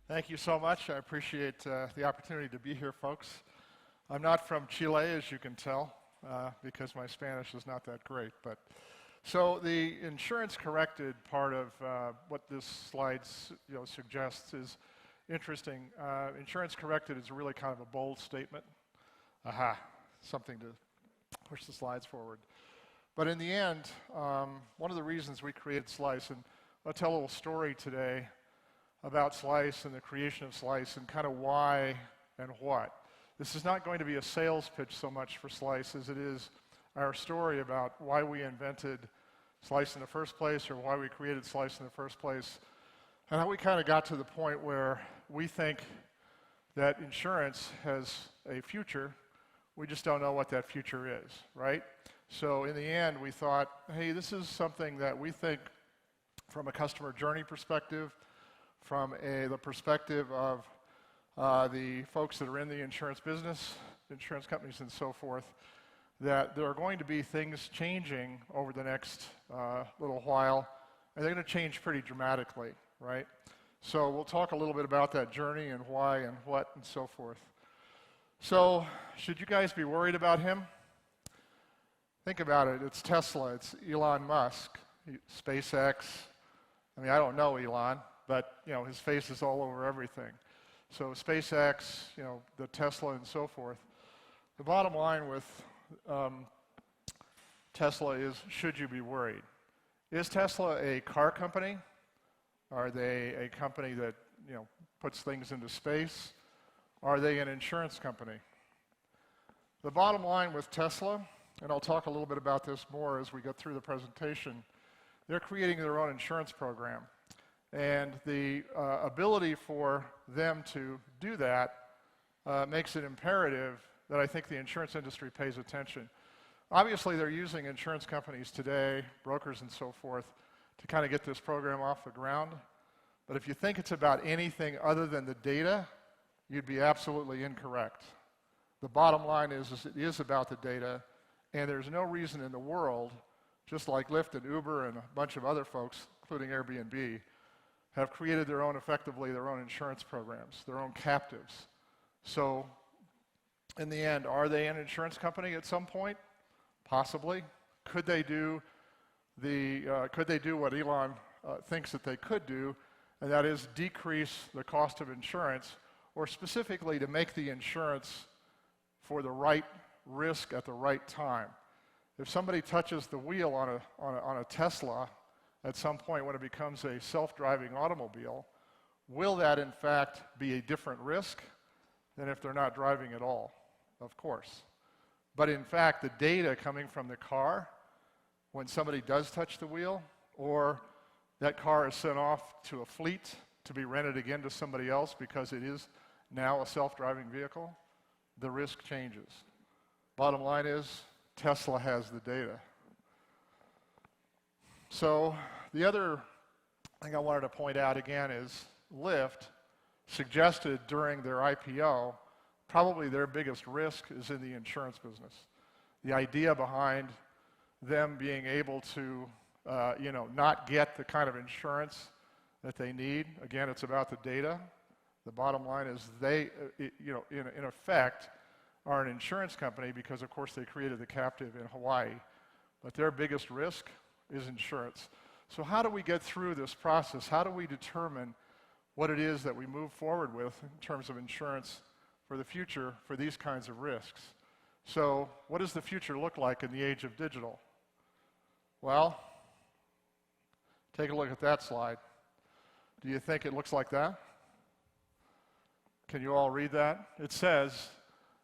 Thank you so much. I appreciate the opportunity to be here, folks. I'm not from Chile, as you can tell, because my Spanish is not that great. But so the insurance-corrected part of what this slide suggests is interesting. Insurance-corrected is really kind of a bold statement. Aha, something to push the slides forward. But in the end, one of the reasons we created Slice, and I'll tell a little story today about Slice and the creation of Slice and kind of why and what. This is not going to be a sales pitch so much for Slice as it is our story about why we invented Slice in the first place or why we created Slice in the first place and how we kind of got to the point where we think that insurance has a future. We just don't know what that future is, right? So in the end, we thought, hey, this is something that we think from a customer journey perspective, from the perspective of the folks that are in the insurance business, insurance companies and so forth, that there are going to be things changing over the next little while, and they're going to change pretty dramatically, right? So we'll talk a little bit about that journey and why and what and so forth. So should you guys be worried about him? Think about it. It's Tesla. It's Elon Musk, SpaceX. I mean, I don't know Elon, but his face is all over everything. So SpaceX, the Tesla and so forth. The bottom line with Tesla is, should you be worried? Is Tesla a car company? Are they a company that puts things into space? Are they an insurance company? The bottom line with Tesla, and I'll talk a little bit about this more as we go through the presentation, they're creating their own insurance program. And the ability for them to do that makes it imperative that I think the insurance industry pays attention. Obviously, they're using insurance companies today, brokers and so forth, to kind of get this program off the ground. But if you think it's about anything other than the data, you'd be absolutely incorrect. The bottom line is it is about the data, and there's no reason in the world, just like Lyft and Uber and a bunch of other folks, including Airbnb, have created their own insurance programs, their own captives. So in the end, are they an insurance company at some point? Possibly. Could they do what Elon thinks that they could do, and that is decrease the cost of insurance, or specifically to make the insurance for the right risk at the right time? If somebody touches the wheel on a Tesla at some point when it becomes a self-driving automobile, will that in fact be a different risk than if they're not driving at all? Of course. But in fact, the data coming from the car, when somebody does touch the wheel, or that car is sent off to a fleet to be rented again to somebody else because it is now a self-driving vehicle, the risk changes. Bottom line is, Tesla has the data. So the other thing I wanted to point out again is Lyft suggested during their IPO, probably their biggest risk is in the insurance business. The idea behind them being able to not get the kind of insurance that they need, again, it's about the data. The bottom line is they, in effect, are an insurance company because, of course, they created the captive in Hawaii. But their biggest risk is insurance. So how do we get through this process? How do we determine what it is that we move forward with in terms of insurance for the future for these kinds of risks? So what does the future look like in the age of digital? Well, take a look at that slide. Do you think it looks like that? Can you all read that? It says,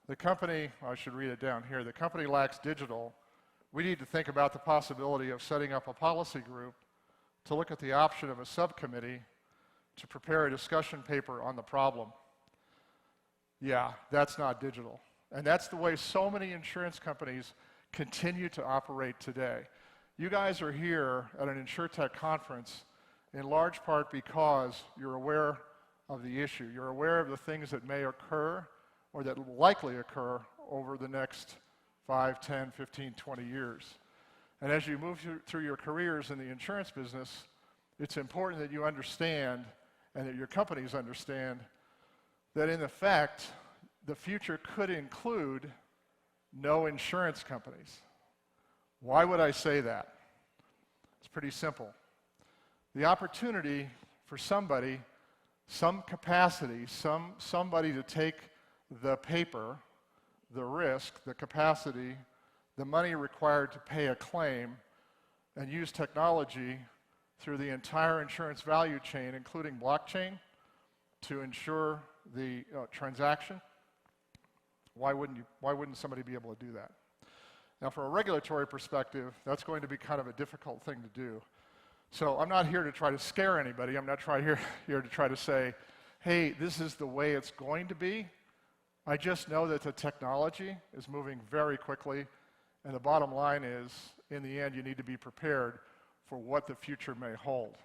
the company, I should read it down here, the company lacks digital. We need to think about the possibility of setting up a policy group to look at the option of a subcommittee to prepare a discussion paper on the problem. Yeah, that's not digital. And that's the way so many insurance companies continue to operate today. You guys are here at an Insurtech conference in large part because you're aware of the issue. You're aware of the things that may occur or that will likely occur over the next 5, 10, 15, 20 years. And as you move through your careers in the insurance business, it's important that you understand and that your companies understand that in effect, the future could include no insurance companies. Why would I say that? It's pretty simple. The opportunity for somebody, some capacity, somebody to take the paper, the risk, the capacity, the money required to pay a claim, and use technology through the entire insurance value chain, including blockchain, to ensure the transaction. Why wouldn't somebody be able to do that? Now, from a regulatory perspective, that's going to be kind of a difficult thing to do. So I'm not here to try to scare anybody. I'm not here to try to say, hey, this is the way it's going to be. I just know that the technology is moving very quickly, and the bottom line is, in the end, you need to be prepared for what the future may hold.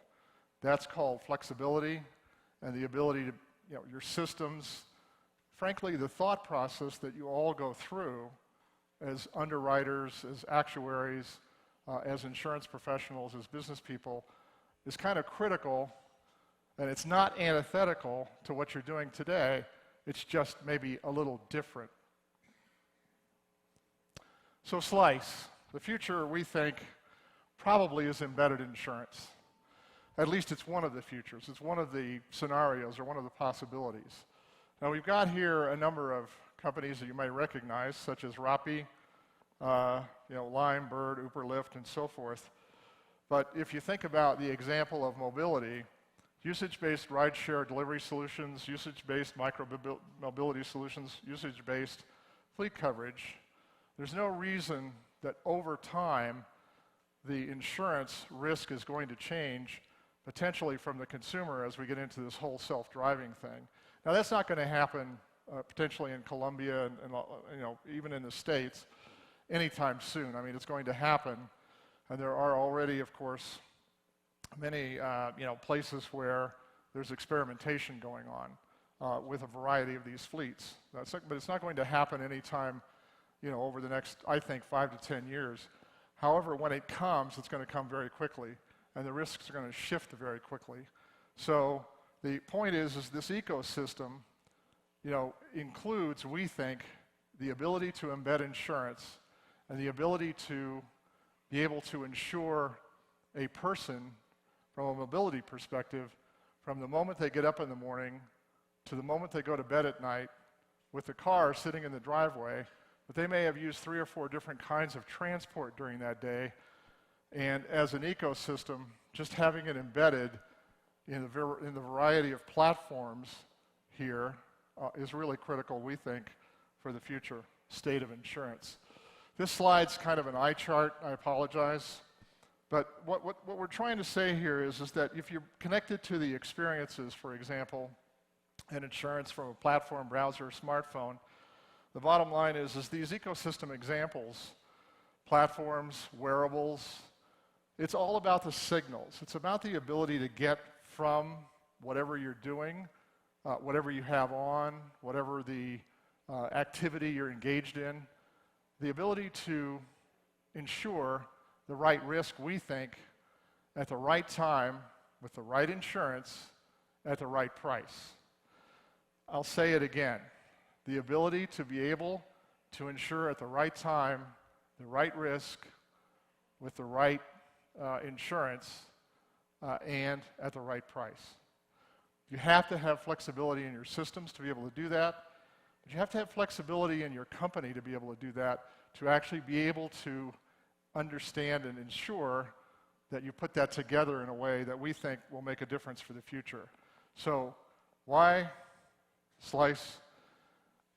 That's called flexibility and the ability to, your systems, frankly, the thought process that you all go through as underwriters, as actuaries, as insurance professionals, as business people, is kind of critical, and it's not antithetical to what you're doing today. It's just maybe a little different. So Slice, the future, we think, probably is embedded insurance. At least it's one of the futures. It's one of the scenarios or one of the possibilities. Now, we've got here a number of companies that you might recognize, such as Rappi, Lime, Bird, Uber, Lyft, and so forth. But if you think about the example of mobility, usage-based rideshare delivery solutions, usage-based micro-mobility solutions, usage-based fleet coverage, there's no reason that over time the insurance risk is going to change, potentially from the consumer as we get into this whole self-driving thing. Now, that's not going to happen potentially in Colombia and even in the States anytime soon. I mean, it's going to happen, and there are already, of course, many places where there's experimentation going on with a variety of these fleets. But it's not going to happen anytime over the next, I think, 5 to 10 years. However, when it comes, it's going to come very quickly, and the risks are going to shift very quickly. So the point is this ecosystem, includes, we think, the ability to embed insurance and the ability to be able to insure a person from a mobility perspective from the moment they get up in the morning to the moment they go to bed at night with the car sitting in the driveway. But they may have used 3 or 4 different kinds of transport during that day. And as an ecosystem, just having it embedded in the variety of platforms here is really critical, we think, for the future state of insurance. This slide's kind of an eye chart, I apologize. But what we're trying to say here is that if you're connected to the experiences, for example, and insurance from a platform, browser, smartphone, the bottom line is these ecosystem examples, platforms, wearables, it's all about the signals. It's about the ability to get from whatever you're doing, whatever you have on, whatever the activity you're engaged in, the ability to ensure the right risk, we think, at the right time, with the right insurance, at the right price. I'll say it again. The ability to be able to insure at the right time, the right risk, with the right insurance, and at the right price. You have to have flexibility in your systems to be able to do that, but you have to have flexibility in your company to be able to do that, to actually be able to understand and ensure that you put that together in a way that we think will make a difference for the future. So why Slice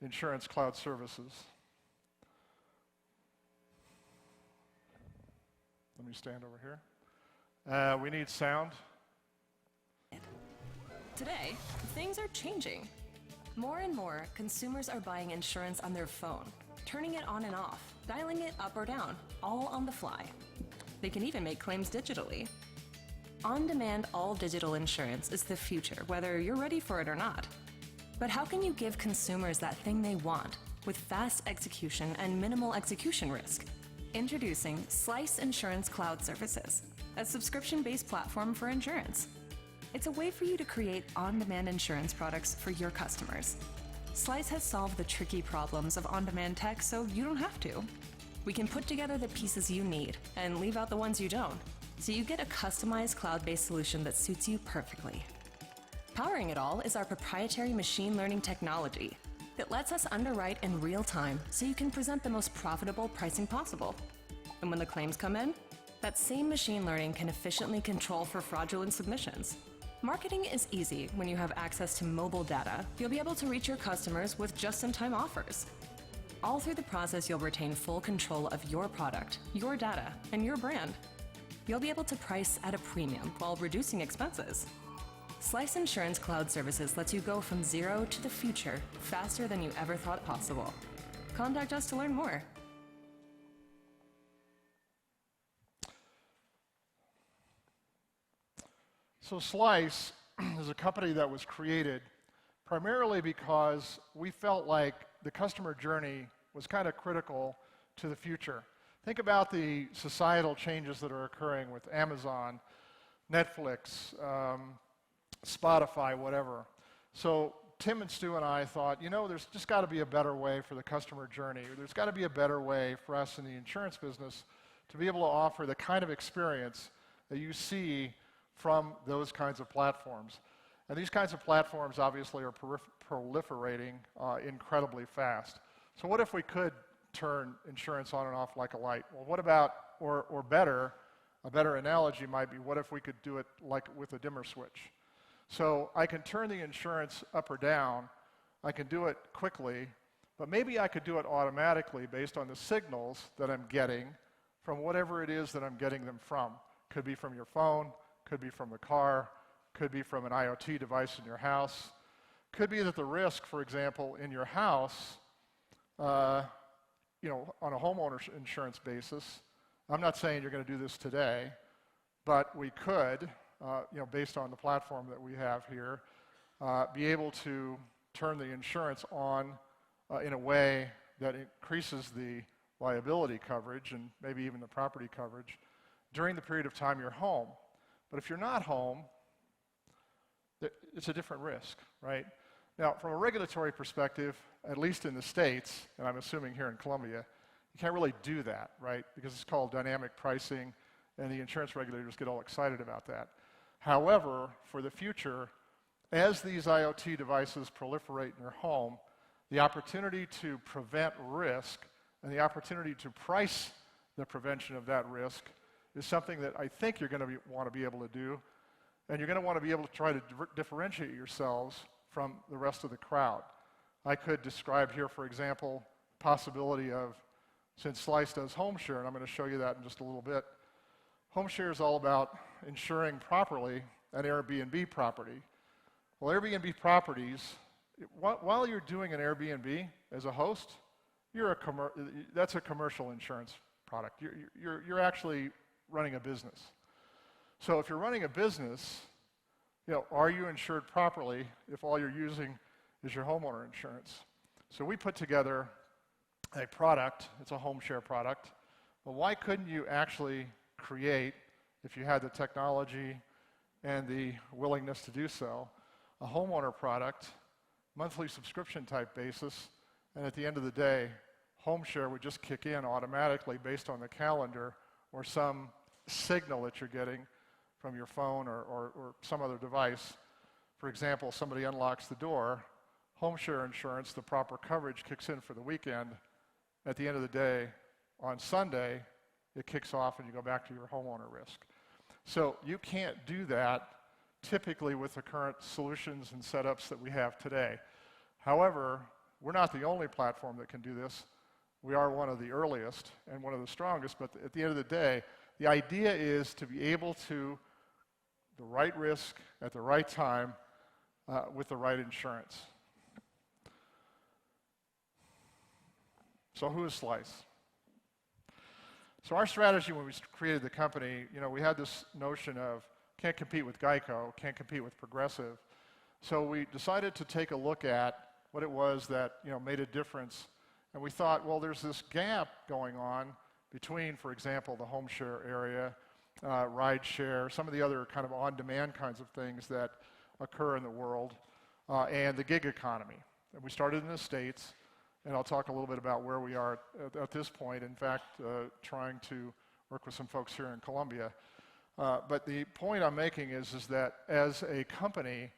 Insurance Cloud Services? Let me stand over here. We need sound. Today, things are changing. More and more, consumers are buying insurance on their phone, turning it on and off, dialing it up or down, all on the fly. They can even make claims digitally. On-demand, all-digital insurance is the future, whether you're ready for it or not. But how can you give consumers that thing they want with fast execution and minimal execution risk? Introducing Slice Insurance Cloud Services, a subscription-based platform for insurance. It's a way for you to create on-demand insurance products for your customers. Slice has solved the tricky problems of on-demand tech so you don't have to. We can put together the pieces you need and leave out the ones you don't, so you get a customized cloud-based solution that suits you perfectly. Powering it all is our proprietary machine learning technology that lets us underwrite in real time so you can present the most profitable pricing possible. And when the claims come in, that same machine learning can efficiently control for fraudulent submissions. Marketing is easy when you have access to mobile data. You'll be able to reach your customers with just-in-time offers. All through the process, you'll retain full control of your product, your data, and your brand. You'll be able to price at a premium while reducing expenses. Slice Insurance Cloud Services lets you go from zero to the future faster than you ever thought possible. Contact us to learn more. So Slice is a company that was created primarily because we felt like the customer journey was kind of critical to the future. Think about the societal changes that are occurring with Amazon, Netflix, Spotify, whatever. So Tim and Stu and I thought, you know, there's just got to be a better way for the customer journey. There's got to be a better way for us in the insurance business to be able to offer the kind of experience that you see from those kinds of platforms. And these kinds of platforms obviously are proliferating incredibly fast. So what if we could turn insurance on and off like a light? Well, what about, or better, a better analogy might be, what if we could do it like with a dimmer switch? So I can turn the insurance up or down, I can do it quickly, but maybe I could do it automatically based on the signals that I'm getting from whatever it is that I'm getting them from. Could be from your phone, could be from the car, could be from an IoT device in your house. Could be that the risk, for example, in your house, you know, on a homeowner's insurance basis, I'm not saying you're going to do this today, but we could, you know, based on the platform that we have here, be able to turn the insurance on in a way that increases the liability coverage and maybe even the property coverage during the period of time you're home. But if you're not home, it's a different risk, right? Now, from a regulatory perspective, at least in the States, and I'm assuming here in Colombia, you can't really do that, right? Because it's called dynamic pricing, and the insurance regulators get all excited about that. However, for the future, as these IoT devices proliferate in your home, the opportunity to prevent risk and the opportunity to price the prevention of that risk is something that I think you're going to want to be able to do, and you're going to want to be able to try to differentiate yourselves from the rest of the crowd. I could describe here, for example, the possibility of, since Slice does home share, and I'm going to show you that in just a little bit, home share is all about insuring properly an Airbnb property. Well, Airbnb properties, while you're doing an Airbnb as a host, that's a commercial insurance product. You're actually running a business. So if you're running a business, you know, are you insured properly if all you're using is your homeowner insurance? So we put together a product, it's a home share product, but why couldn't you actually create, if you had the technology and the willingness to do so, a homeowner product, monthly subscription type basis, and at the end of the day, home share would just kick in automatically based on the calendar or some signal that you're getting from your phone or some other device. For example, somebody unlocks the door, home share insurance, the proper coverage kicks in for the weekend. At the end of the day, on Sunday, it kicks off and you go back to your homeowner risk. So you can't do that typically with the current solutions and setups that we have today. However, we're not the only platform that can do this. We are one of the earliest and one of the strongest, but at the end of the day, the idea is to be able to the right risk at the right time with the right insurance. So who is Slice? So our strategy when we created the company, you know, we had this notion of can't compete with Geico, can't compete with Progressive. So we decided to take a look at what it was that, you know, made a difference. And we thought, well, there's this gap going on between, for example, the home share area ride share, some of the other kind of on-demand kinds of things that occur in the world, and the gig economy. And we started in the States, and I'll talk a little bit about where we are at this point. In fact, trying to work with some folks here in Colombia. But the point I'm making is that as a company,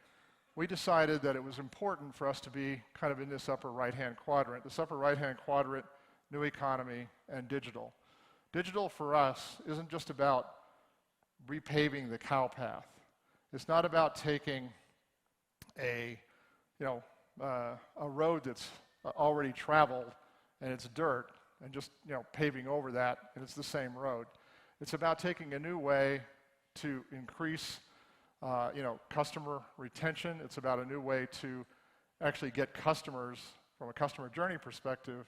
we decided that it was important for us to be kind of in this upper right-hand quadrant. This upper right-hand quadrant, new economy and digital. Digital for us isn't just about repaving the cow path. It's not about taking a road that's already traveled and it's dirt and just paving over that and it's the same road. It's about taking a new way to increase customer retention. It's about a new way to actually get customers from a customer journey perspective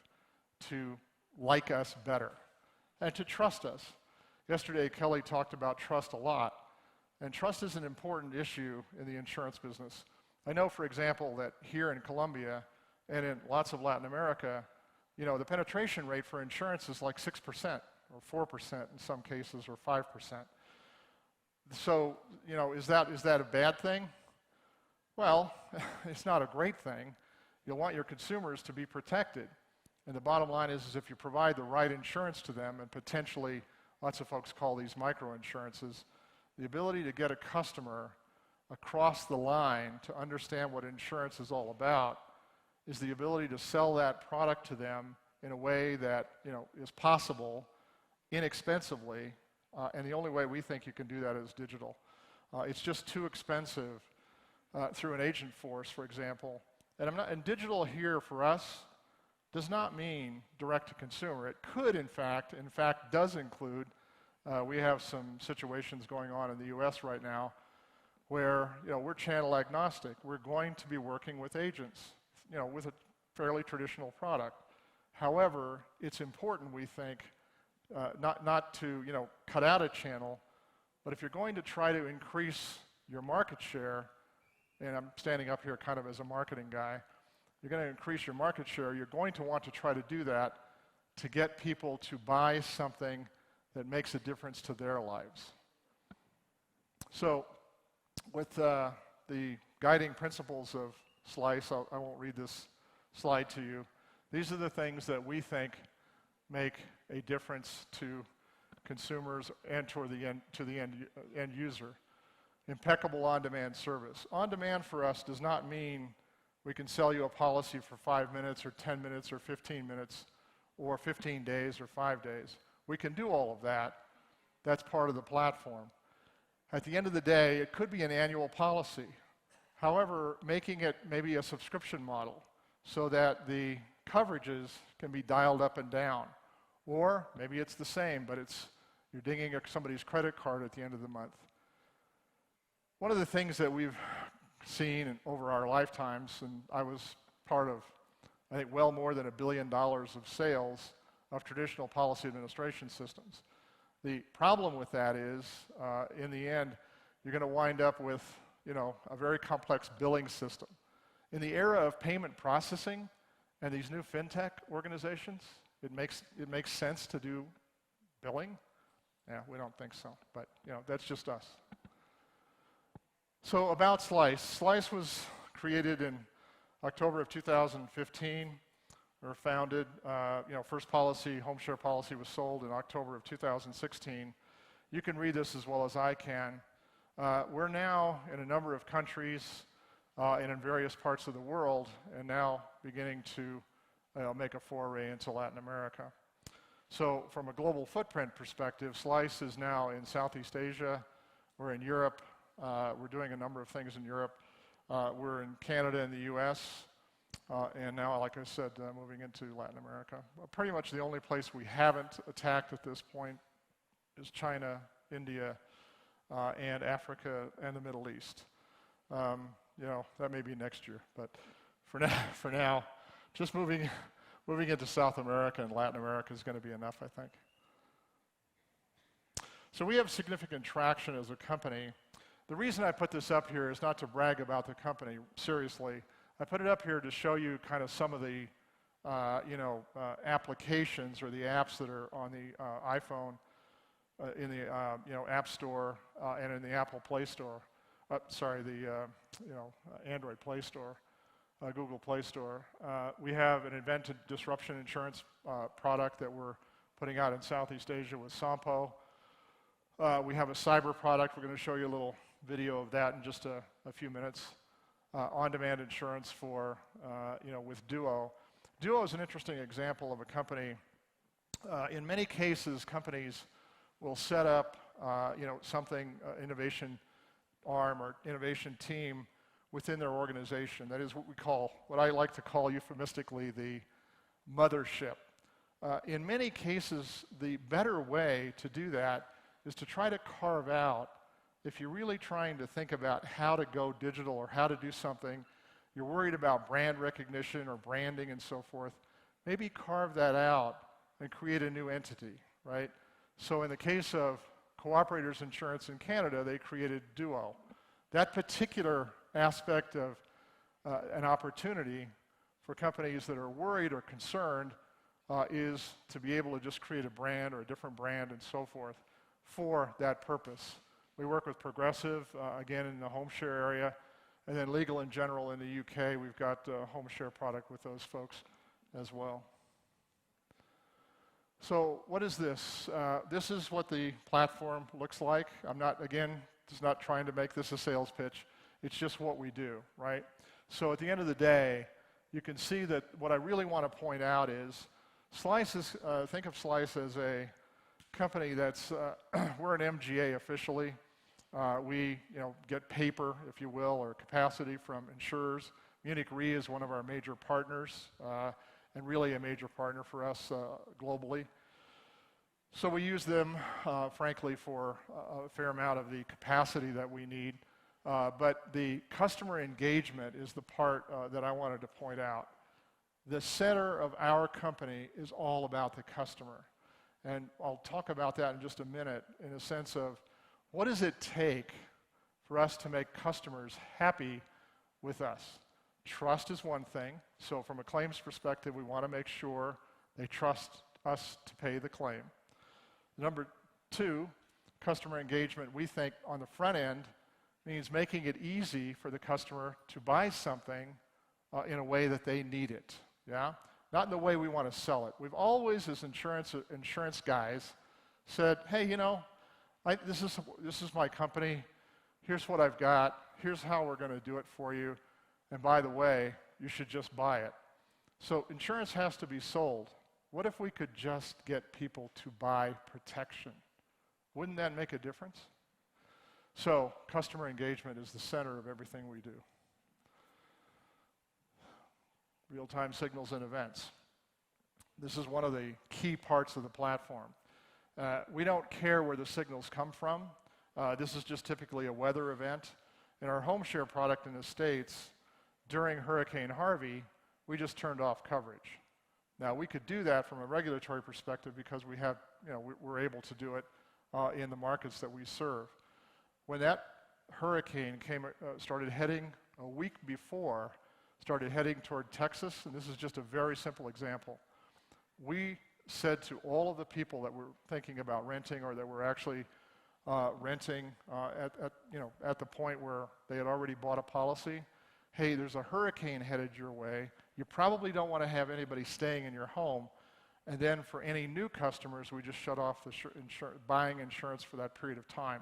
to like us better and to trust us. Yesterday, Kelly talked about trust a lot, and trust is an important issue in the insurance business. I know, for example, that here in Colombia and in lots of Latin America, the penetration rate for insurance is like 6% or 4% in some cases, or 5%. So, is that a bad thing? Well, it's not a great thing. You'll want your consumers to be protected. And the bottom line is if you provide the right insurance to them, and potentially lots of folks call these micro-insurances, the ability to get a customer across the line to understand what insurance is all about is the ability to sell that product to them in a way that is possible inexpensively, and the only way we think you can do that is digital. It's just too expensive through an agent force, for example. And digital here for us does not mean direct to consumer. It could, in fact does include, we have some situations going on in the US right now where we're channel agnostic. We're going to be working with agents, with a fairly traditional product. However, it's important, we think, not to cut out a channel, but if you're going to try to increase your market share, and I'm standing up here kind of as a marketing guy, you're going to increase your market share, you're going to want to try to do that to get people to buy something that makes a difference to their lives. So with the guiding principles of Slice, I won't read this slide to you. These are the things that we think make a difference to consumers and to the end user. Impeccable on-demand service. On-demand for us does not mean we can sell you a policy for 5 minutes or 10 minutes or 15 minutes or 15 days or 5 days. We can do all of that. That's part of the platform. At the end of the day, it could be an annual policy. However, making it maybe a subscription model so that the coverages can be dialed up and down. Or maybe it's the same, but you're dinging somebody's credit card at the end of the month. One of the things that we've seen over our lifetimes, and I was part of, I think, well more than $1 billion of sales of traditional policy administration systems. The problem with that is, in the end, you're going to wind up with, a very complex billing system. In the era of payment processing and these new fintech organizations, it makes sense to do billing. Yeah, we don't think so, but that's just us. So about Slice. Slice was created in October of 2015, or founded. First policy, home share policy, was sold in October of 2016. You can read this as well as I can. We're now in a number of countries and in various parts of the world, and now beginning to make a foray into Latin America. So from a global footprint perspective, Slice is now in Southeast Asia. We're in Europe. We're doing a number of things in Europe. We're in Canada and the US. And now, like I said, moving into Latin America. Pretty much the only place we haven't attacked at this point is China, India, and Africa and the Middle East. That may be next year, but for now, just moving into South America and Latin America is going to be enough, I think. So we have significant traction as a company. The reason I put this up here is not to brag about the company, seriously. I put it up here to show you kind of some of the applications or the apps that are on the iPhone in the App Store and in the Apple Play Store. Android Play Store, Google Play Store. We have an invented disruption insurance product that we're putting out in Southeast Asia with Sampo. We have a cyber product. We're going to show you a little video of that in just a few minutes. On-demand insurance for, with Duo. Duo is an interesting example of a company. In many cases, companies will set up, something, innovation arm or innovation team within their organization. That is what I like to call euphemistically the mothership. In many cases, the better way to do that is to try to carve out, if you're really trying to think about how to go digital or how to do something, you're worried about brand recognition or branding and so forth, maybe carve that out and create a new entity, right? So in the case of Cooperators Insurance in Canada, they created Duo. That particular aspect of an opportunity for companies that are worried or concerned is to be able to just create a brand or a different brand and so forth for that purpose. We work with Progressive, again in the home share area, and then Legal in General in the UK. We've got a home share product with those folks as well. So what is this? This is what the platform looks like. I'm not, again, just not trying to make this a sales pitch. It's just what we do, right? So at the end of the day, you can see that what I really want to point out is Slice is, think of Slice as a company that's, we're an MGA officially. We get paper, if you will, or capacity from insurers. Munich Re is one of our major partners, and really a major partner for us globally. So we use them, frankly, for a fair amount of the capacity that we need. But the customer engagement is the part that I wanted to point out. The center of our company is all about the customer. And I'll talk about that in just a minute in a sense of what does it take for us to make customers happy with us? Trust is one thing. So from a claims perspective, we want to make sure they trust us to pay the claim. Number two, customer engagement, we think on the front end means making it easy for the customer to buy something in a way that they need it. Yeah? Not in the way we want to sell it. We've always, as insurance guys, said, hey, this is my company. Here's what I've got. Here's how we're going to do it for you. And by the way, you should just buy it. So insurance has to be sold. What if we could just get people to buy protection? Wouldn't that make a difference? So customer engagement is the center of everything we do. Real-time signals and events. This is one of the key parts of the platform. We don't care where the signals come from. This is just typically a weather event. In our home share product in the States, during Hurricane Harvey, we just turned off coverage. Now, we could do that from a regulatory perspective because we have, we're able to do it in the markets that we serve. When that hurricane started heading a week before, started heading toward Texas, and this is just a very simple example. We said to all of the people that were thinking about renting or that were actually renting at the point where they had already bought a policy, hey, there's a hurricane headed your way. You probably don't want to have anybody staying in your home. And then for any new customers, we just shut off the buying insurance for that period of time.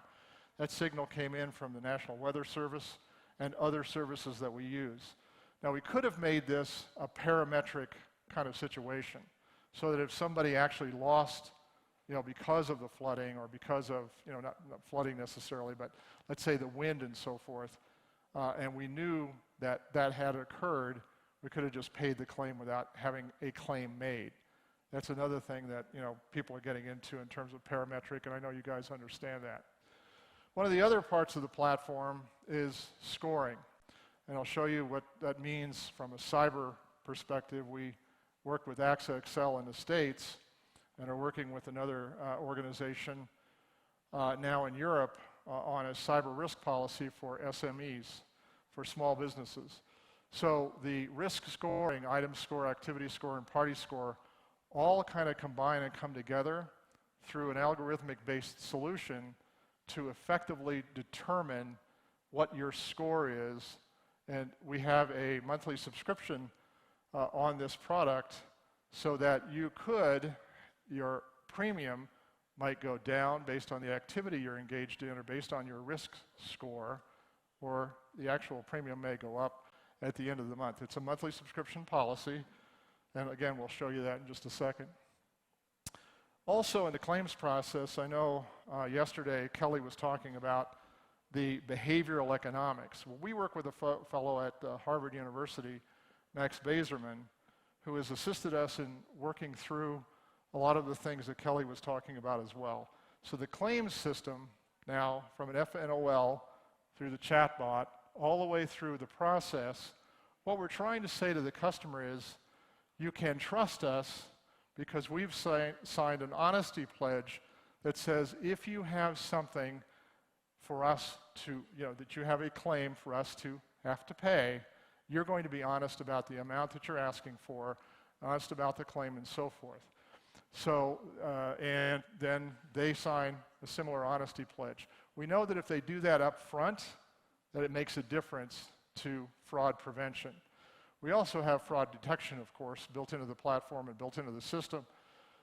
That signal came in from the National Weather Service and other services that we use. Now, we could have made this a parametric kind of situation so that if somebody actually lost, because of the flooding or because of, not flooding necessarily, but let's say the wind and so forth, and we knew that that had occurred, we could have just paid the claim without having a claim made. That's another thing that, people are getting into in terms of parametric, and I know you guys understand that. One of the other parts of the platform is scoring. And I'll show you what that means from a cyber perspective. We work with AXA XL in the States and are working with another organization now in Europe on a cyber risk policy for SMEs, for small businesses. So the risk scoring, item score, activity score, and party score all kind of combine and come together through an algorithmic-based solution to effectively determine what your score is. And we have a monthly subscription on this product so that your premium might go down based on the activity you're engaged in or based on your risk score, or the actual premium may go up at the end of the month. It's a monthly subscription policy, and again, we'll show you that in just a second. Also in the claims process, I know yesterday Kelly was talking about the behavioral economics. Well, we work with a fellow at Harvard University, Max Bazerman, who has assisted us in working through a lot of the things that Kelly was talking about as well. So the claims system now, from an FNOL through the chatbot, all the way through the process, what we're trying to say to the customer is, you can trust us because we've signed an honesty pledge that says if you have something for us to, that you have a claim for us to have to pay, you're going to be honest about the amount that you're asking for, honest about the claim, and so forth. So, and then they sign a similar honesty pledge. We know that if they do that up front, that it makes a difference to fraud prevention. We also have fraud detection, of course, built into the platform and built into the system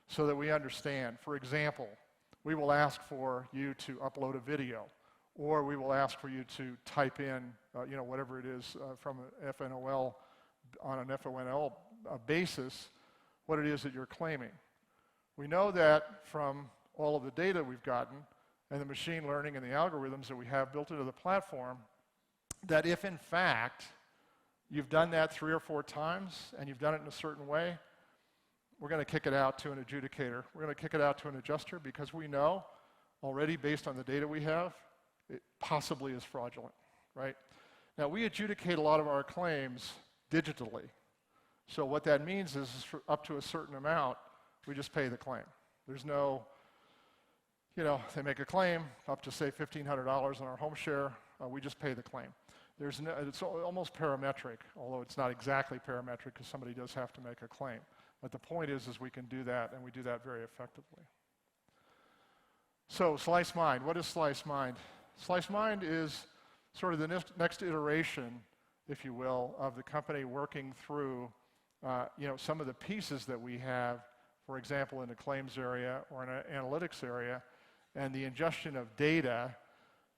so that we understand. For example, we will ask for you to upload a video, or we will ask for you to type in, whatever it is from an FNOL, on an FNOL basis, what it is that you're claiming. We know that from all of the data we've gotten and the machine learning and the algorithms that we have built into the platform, that if in fact you've done that 3 or 4 times and you've done it in a certain way, we're going to kick it out to an adjudicator. We're going to kick it out to an adjuster because we know already, based on the data we have, it possibly is fraudulent, right? Now, we adjudicate a lot of our claims digitally. So what that means is for up to a certain amount, we just pay the claim. There's no, they make a claim up to, say, $1,500 on our home share, we just pay the claim. It's almost parametric, although it's not exactly parametric because somebody does have to make a claim. But the point is we can do that, and we do that very effectively. So Slice Mind, what is Slice Mind? Slice Mind is sort of the next iteration, if you will, of the company working through some of the pieces that we have, for example, in the claims area or in an analytics area, and the ingestion of data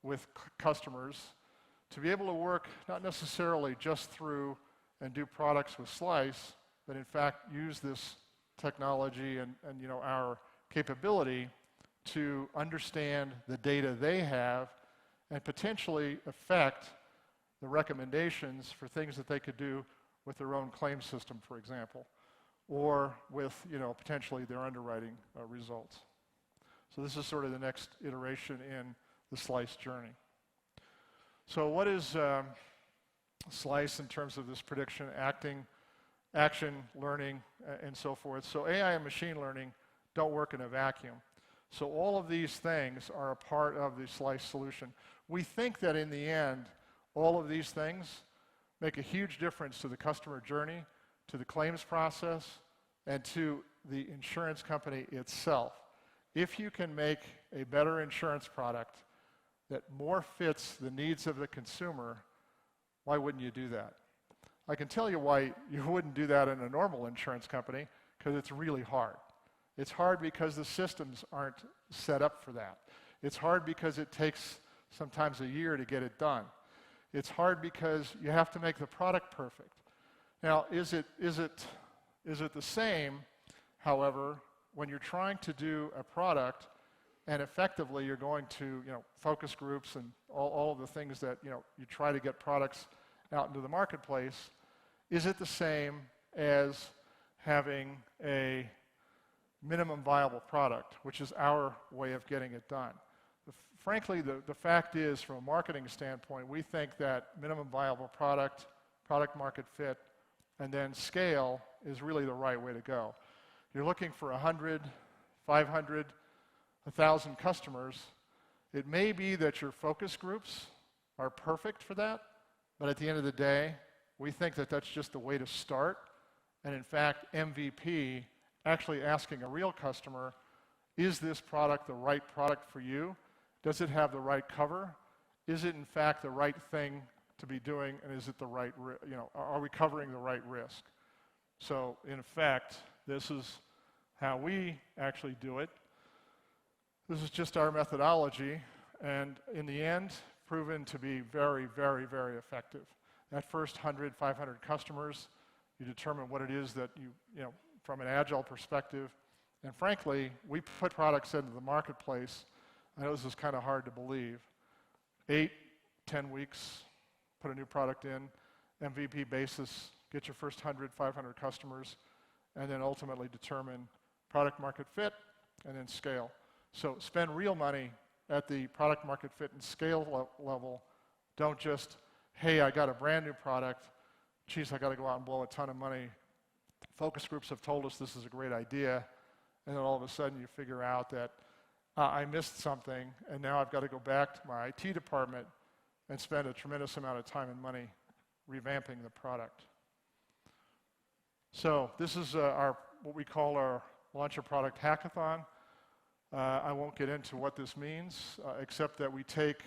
with customers to be able to work not necessarily just through and do products with Slice, but in fact use this technology and our capability to understand the data they have and potentially affect the recommendations for things that they could do with their own claim system, for example, or with potentially their underwriting results. So this is sort of the next iteration in the Slice journey. So what is Slice in terms of this prediction, action, learning, and so forth? So AI and machine learning don't work in a vacuum. So all of these things are a part of the Slice solution. We think that in the end, all of these things make a huge difference to the customer journey, to the claims process, and to the insurance company itself. If you can make a better insurance product that more fits the needs of the consumer, why wouldn't you do that? I can tell you why you wouldn't do that in a normal insurance company, because it's really hard. It's hard because the systems aren't set up for that. It's hard because it takes sometimes a year to get it done. It's hard because you have to make the product perfect. Now, is it the same, however, when you're trying to do a product and effectively you're going to focus groups and all of the things that you try to get products out into the marketplace? Is it the same as having a minimum viable product, which is our way of getting it done? Frankly, the fact is, from a marketing standpoint, we think that minimum viable product market fit, and then scale is really the right way to go. You're looking for 100, 500, 1,000 customers. It may be that your focus groups are perfect for that, but at the end of the day, we think that that's just the way to start. And in fact, MVP, actually asking a real customer, Is this product the right product for you? Does it have the right cover? Is it in fact the right thing to be doing, and is it the right, are we covering the right risk? So in effect, this is how we actually do it. This is just our methodology, and in the end, proven to be very, very, very effective. That first 100, 500 customers, you determine what it is that you know, from an agile perspective. And frankly, we put products into the marketplace. I know this is kind of hard to believe. 8, 10 weeks, put a new product in, MVP basis, get your first 100, 500 customers, and then ultimately determine product market fit and then scale. So spend real money at the product market fit and scale level. Don't just, hey, I got a brand new product, geez, I got to go out and blow a ton of money. Focus groups have told us this is a great idea, and then all of a sudden you figure out that I missed something, and now I've got to go back to my IT department and spend a tremendous amount of time and money revamping the product. So this is what we call our Launch a Product Hackathon. I won't get into what this means, except that we take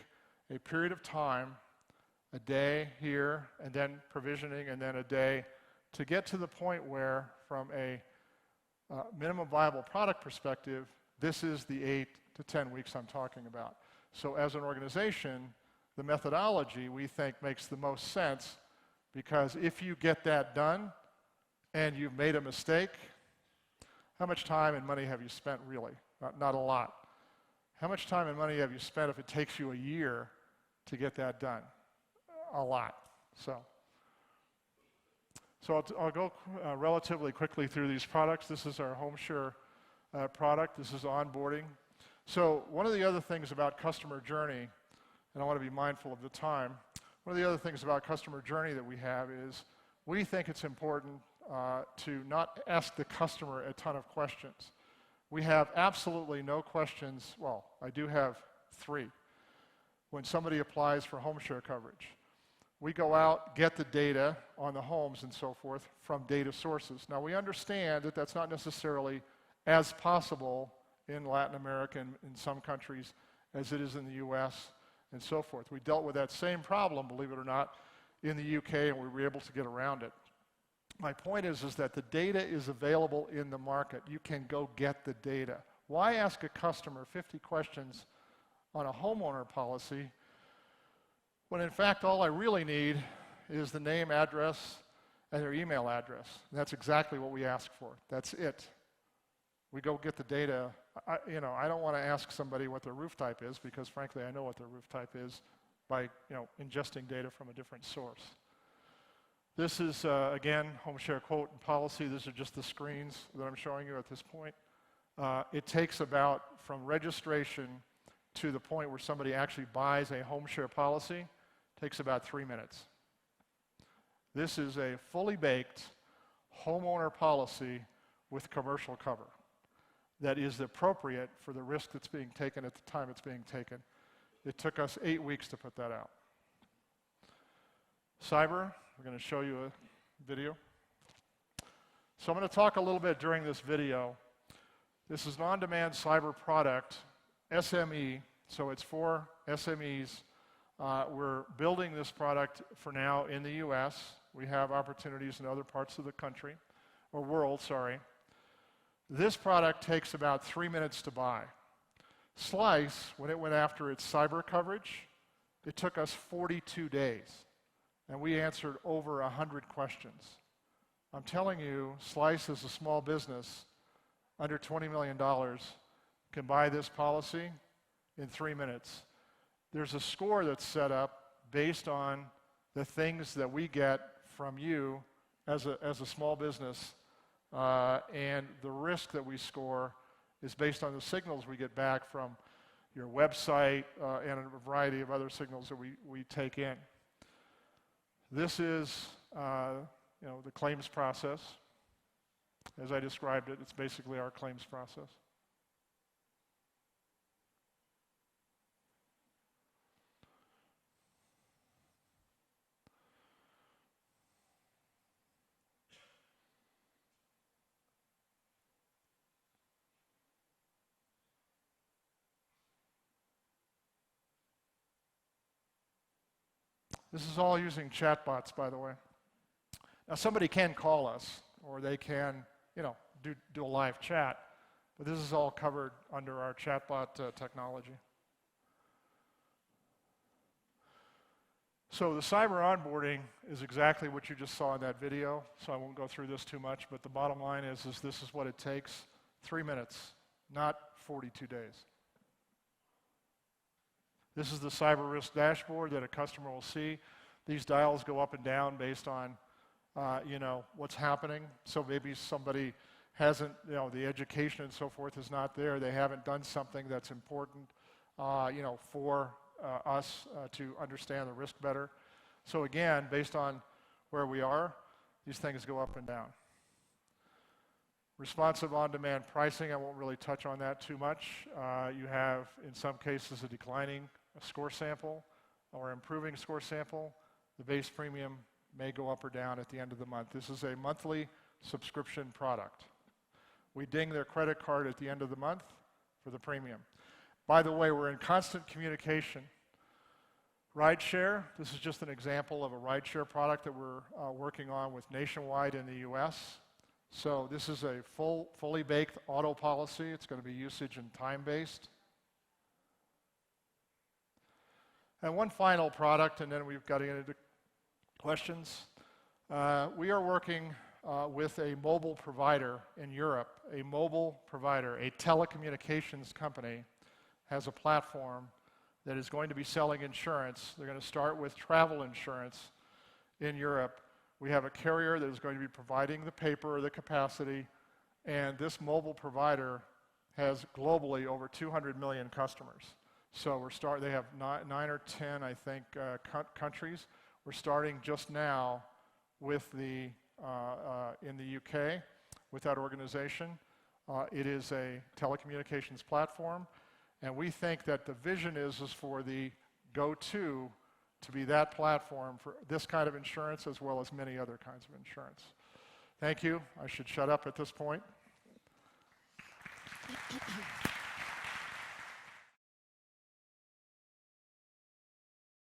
a period of time, a day here, and then provisioning, and then a day, to get to the point where, from a minimum viable product perspective, this is the 8 to 10 weeks I'm talking about. So as an organization, the methodology we think makes the most sense, because if you get that done and you've made a mistake, how much time and money have you spent really? Not a lot. How much time and money have you spent if it takes you a year to get that done? A lot. So I'll go relatively quickly through these products. This is our HomeShare product. This is onboarding. So one of the other things about customer journey, and I want to be mindful of the time, one of the other things about customer journey that we have is we think it's important to not ask the customer a ton of questions. We have absolutely no questions. Well, I do have 3. When somebody applies for HomeShare coverage, we go out, get the data on the homes and so forth from data sources. Now, we understand that that's not necessarily as possible in Latin America and in some countries as it is in the US and so forth. We dealt with that same problem, believe it or not, in the UK, and we were able to get around it. My point is that the data is available in the market. You can go get the data. Why ask a customer 50 questions on a homeowner policy when in fact all I really need is the name, address, and their email address? And that's exactly what we ask for. That's it. We go get the data. I don't want to ask somebody what their roof type is, because frankly I know what their roof type is by ingesting data from a different source. This is, again, HomeShare quote and policy. These are just the screens that I'm showing you at this point. It takes about, from registration to the point where somebody actually buys a HomeShare policy, takes about 3 minutes. This is a fully baked homeowner policy with commercial cover that is appropriate for the risk that's being taken at the time it's being taken. It took us 8 weeks to put that out. Cyber, we're going to show you a video. So I'm going to talk a little bit during this video. This is an on-demand cyber product, SME, so it's for SMEs. We're building this product for now in the US. We have opportunities in other parts of the country, or world, sorry. This product takes about 3 minutes to buy. Slice, when it went after its cyber coverage, it took us 42 days. And we answered over 100 questions. I'm telling you, Slice is a small business, under $20 million, can buy this policy in 3 minutes. There's a score that's set up based on the things that we get from you as a small business, and the risk that we score is based on the signals we get back from your website and a variety of other signals that we take in. This is the claims process. As I described it, it's basically our claims process. This is all using chatbots, by the way. Now, somebody can call us, or they can, do a live chat, but this is all covered under our chatbot technology. So the cyber onboarding is exactly what you just saw in that video, so I won't go through this too much, but the bottom line is this is what it takes. 3 minutes, not 42 days. This is the cyber risk dashboard that a customer will see. These dials go up and down based on, what's happening. So maybe somebody hasn't, the education and so forth is not there. They haven't done something that's important, for us to understand the risk better. So again, based on where we are, these things go up and down. Responsive on-demand pricing, I won't really touch on that too much. You have, in some cases, a declining score sample or improving score sample. The base premium may go up or down at the end of the month. This is a monthly subscription product. We ding their credit card at the end of the month for the premium. By the way, we're in constant communication. Rideshare, this is just an example of a rideshare product that we're working on with Nationwide in the US. So this is a fully baked auto policy. It's going to be usage and time-based. And one final product, and then we've got to get into questions. We are working with a mobile provider in Europe. A mobile provider, a telecommunications company, has a platform that is going to be selling insurance. They're going to start with travel insurance in Europe. We have a carrier that is going to be providing the paper or the capacity, and this mobile provider has globally over 200 million customers. So they have 9 or 10, I think, countries. We're starting just now with in the UK with that organization. It is a telecommunications platform, and we think that the vision is for the go-to to be that platform for this kind of insurance as well as many other kinds of insurance. Thank you. I should shut up at this point.